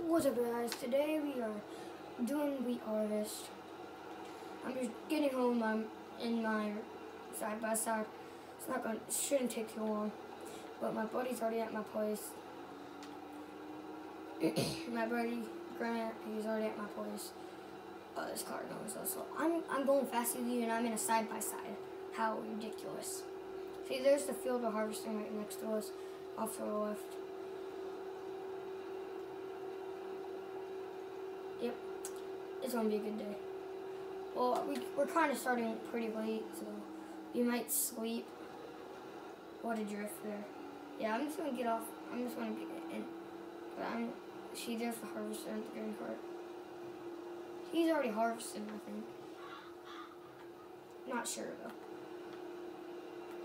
What's up, guys? Today we are doing wheat harvest. I'm just getting home. I'm in my side by side. Shouldn't take too long. But my buddy's already at my place. My buddy Grant, he's already at my place. This car knows us. So I'm going faster than you, and I'm in a side by side. How ridiculous! See, there's the field we're harvesting right next to us, off to the left. Yep, it's gonna be a good day. Well, we're kind of starting pretty late, so you might sleep. What a drift there. Yeah, I'm just gonna get off. I'm just gonna get in. But see, there's the harvester and the green cart. He's already harvested, I think. Not sure though.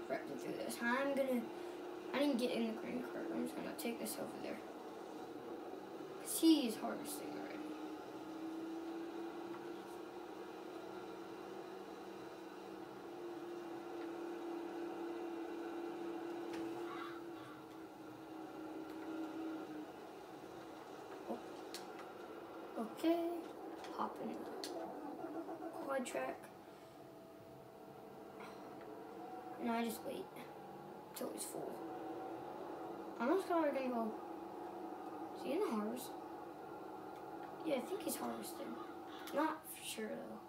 Right through this. I didn't get in the green cart. I'm just gonna take this over there. Cause he's harvesting already. Okay, hop in the quad track. And I just wait till he's full. I'm just gonna go. Is he in the harvest? Yeah, I think he's harvested. Not for sure though.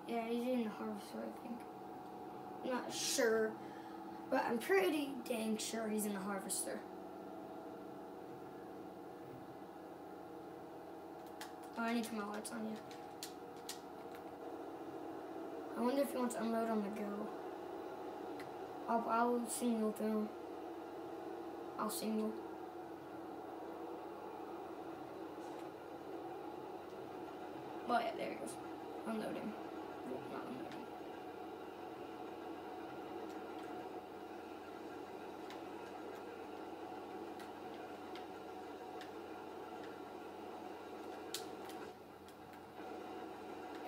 Yeah, he's in the harvester, I think. I'm not sure, but I'm pretty dang sure he's in the harvester. Oh, I need to turn my lights on, yeah. I wonder if he wants to unload on the go. I'll signal to him. I'll signal. Oh yeah, there he goes. Unloading. Well, not unloading.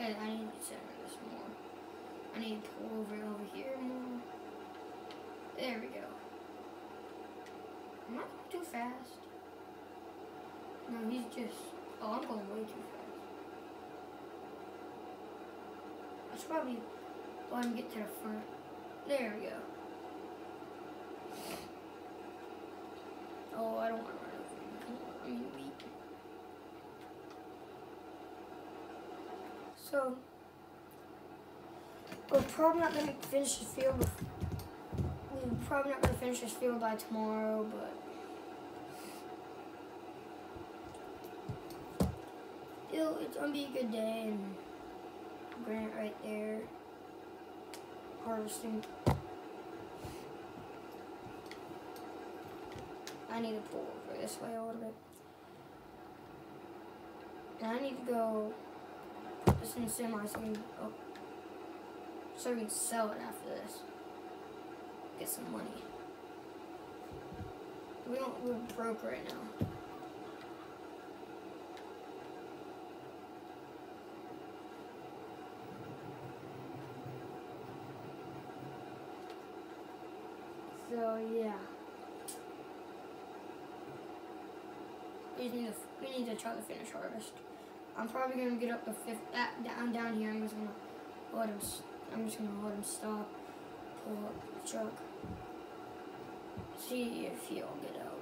And I need to center this more. I need to pull over here more. There we go. Am I going too fast? No, he's just... Oh, I'm going way too fast. I should probably let him get to the front. There we go. Oh, I don't want to run over him. I mean, wheat. So, we're probably not going to finish this field. We're probably not going to finish this field by tomorrow, but still, it's going to be a good day. And Grant right there, harvesting. I need to pull over this way a little bit. And I need to go put this in the semi so we can sell it after this. Get some money. We're broke right now. So yeah. We need to try to finish harvest. I'm probably gonna get up to down here. I'm just gonna let him stop, pull up the truck, see if he'll get out.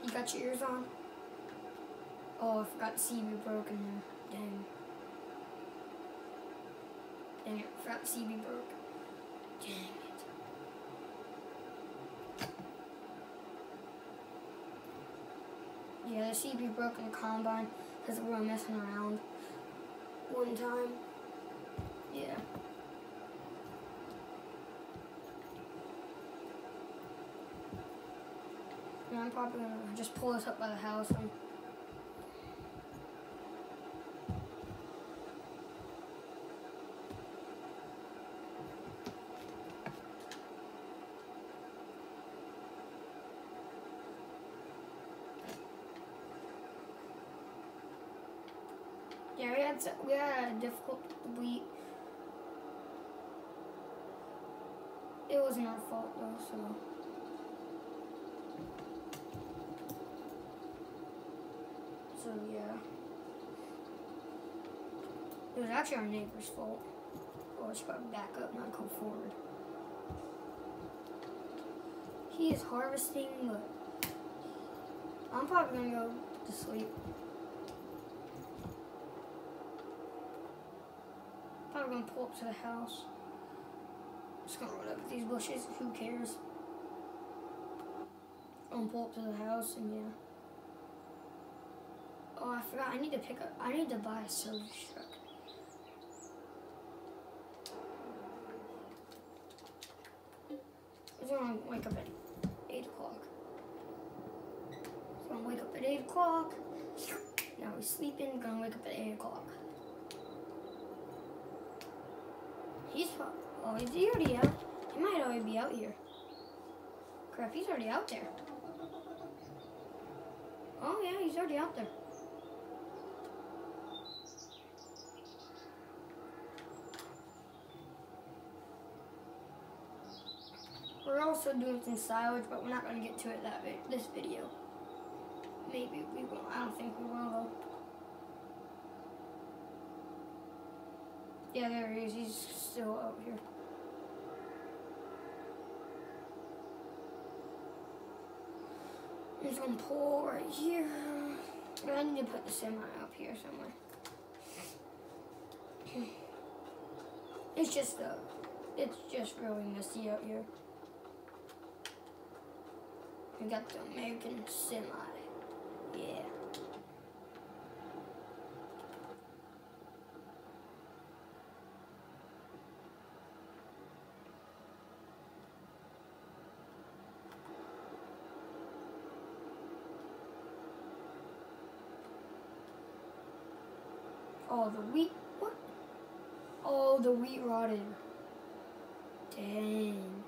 You got your ears on? Oh, I forgot the CB broke in there. Dang. Dang it, I forgot the CB broke. Dang it. Yeah, the CB broke in the combine because we were messing around one time. Yeah. And I'm probably going to just pull this up by the house. Yeah, we had a difficult week. It wasn't our fault though, so. So yeah. It was actually our neighbor's fault. Oh, I should probably back up, not go forward. He is harvesting, but I'm probably gonna go to sleep. Probably gonna pull up to the house. Just gonna run up these bushes, who cares? I'm gonna pull up to the house and yeah. Oh, I forgot, I need to buy a service truck. I'm gonna wake up at 8 o'clock. So I'm gonna wake up at 8 o'clock. Now we're sleeping, gonna wake up at 8 o'clock. Oh, is he already out? He might already be out here. Crap, he's already out there. Oh yeah, he's already out there. We're also doing some silage, but we're not going to get to it this video. Maybe we will. I don't think we will though. Yeah, there he is. He's still out here. I'm just going to pull right here. I need to put the semi up here somewhere. It's just really messy out here. We got the American semi. Yeah. Oh, the wheat. What? Oh, the wheat rotted. Dang.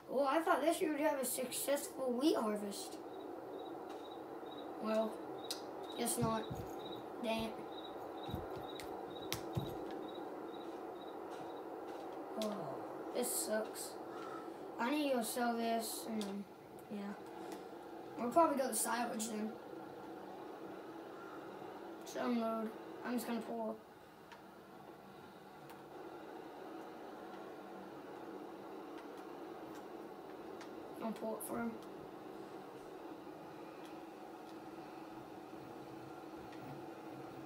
Well, I thought this year would have a successful wheat harvest. Well, guess not. Dang it. Oh, this sucks. I need to go sell this and then, yeah. We'll probably go to silage then. Just unload. I'm just gonna pull. I'll pull it for him.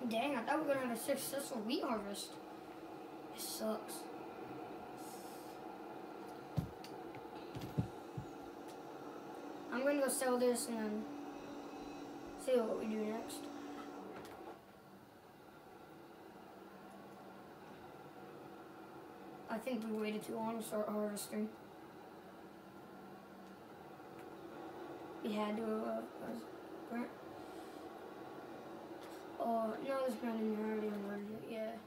Dang, I thought we were gonna have a successful wheat harvest. It sucks. I'm gonna go sell this and then see what we do next. I think we waited too long to start harvesting. We had to, oh, no, this man didn't already unloaded it, yeah.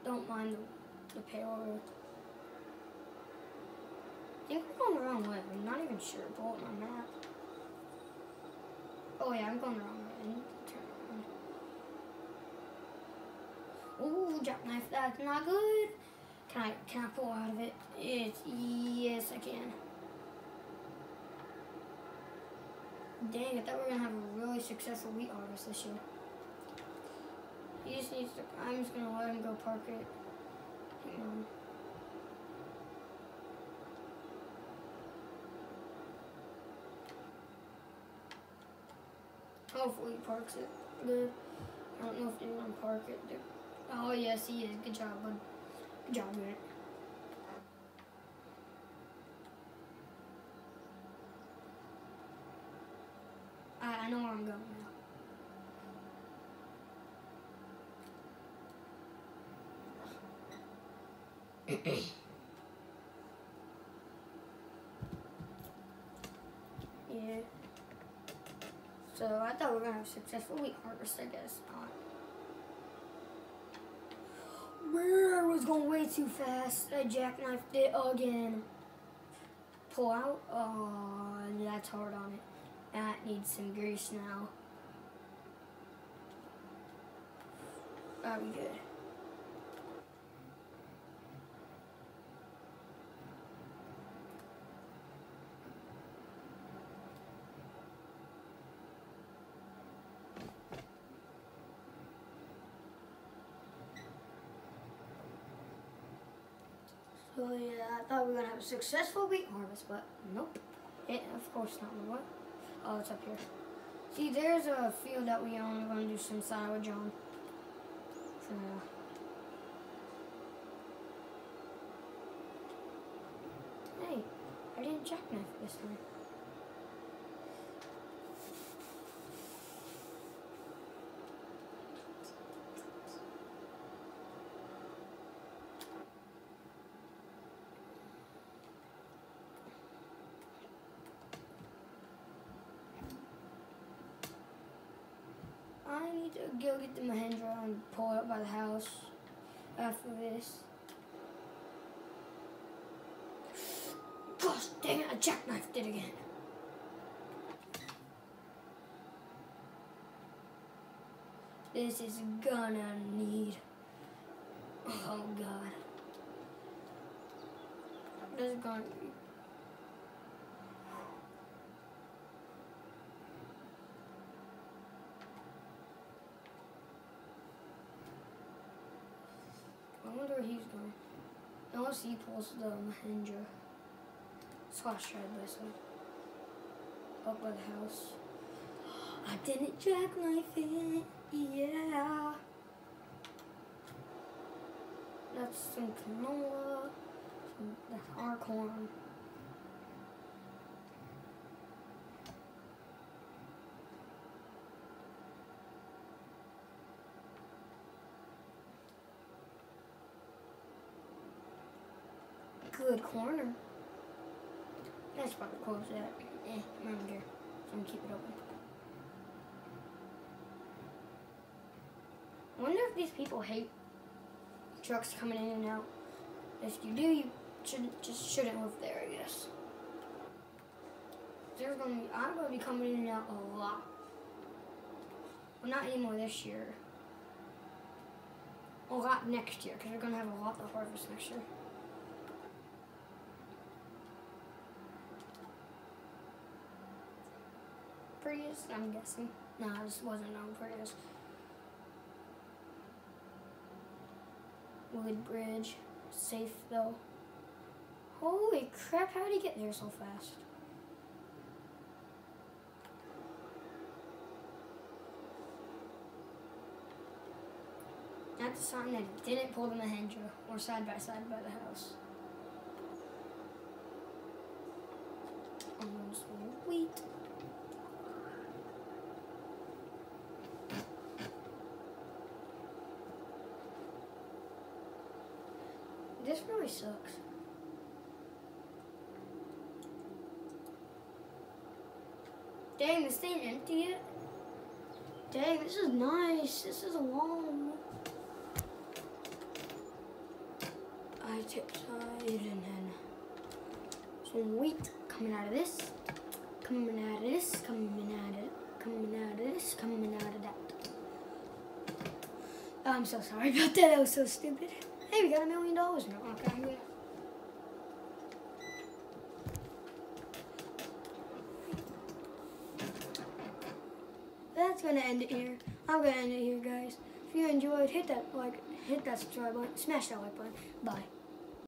Don't mind the payload. I think we're going the wrong way. I'm not even sure. Pull up my map. Oh yeah, I'm going the wrong way. I need to turn around. Ooh, jackknife, that's not good. Can I pull out of it? Yes, I can. Dang, I thought we were gonna have a really successful wheat harvest this year. He just needs to. I'm just gonna let him go park it. Hang on. Hopefully he parks it good. I don't know if they're gonna park it. Oh yes, he is. Good job, bud. Good job, man. I know where I'm going now. Yeah. So I thought we were gonna have a successful wheat harvest. I guess not. I was going way too fast. I jackknifed it again. Pull out. Oh, that's hard on it. That needs some grease now. That'd be good. So yeah, I thought we were gonna have a successful wheat harvest, but nope. Of course not. What? Oh, it's up here. See, there's a field that we own. We're gonna do some silage on. For now. Hey, I didn't jackknife this time. I need to go get the Mahindra and pull it up by the house after this. Gosh dang it, I jackknifed it again. This is gonna need, oh God. This is gonna be. I wonder where he's going. Unless he pulls the Mahindra. Slash side by side. Up by the house. I didn't jackknife it. Yeah. That's some canola. That's our corn. Good corner. That's probably close that. I don't care. So I'm gonna keep it open. I wonder if these people hate trucks coming in and out. If you do, you shouldn't live there, I guess. I'm gonna be coming in and out a lot. Well, not anymore this year. A lot next year, because we're gonna have a lot to harvest next year. Prius, I'm guessing. Nah, this wasn't on Prius. Wood bridge. Safe though. Holy crap, how did he get there so fast? That's a sign that he didn't pull the Mahindra or side by the house. Sweet. This really sucks. Dang, this ain't empty yet. Dang, this is nice. This is long. I tip side and then some wheat coming out of this, coming out of this, coming out of it, coming out of this, coming out of that. Oh, I'm so sorry about that. That was so stupid. Hey, we got $1 million now. Okay, I'm good. That's gonna end it here. I'm gonna end it here, guys. If you enjoyed, hit that subscribe button, smash that like button. Bye.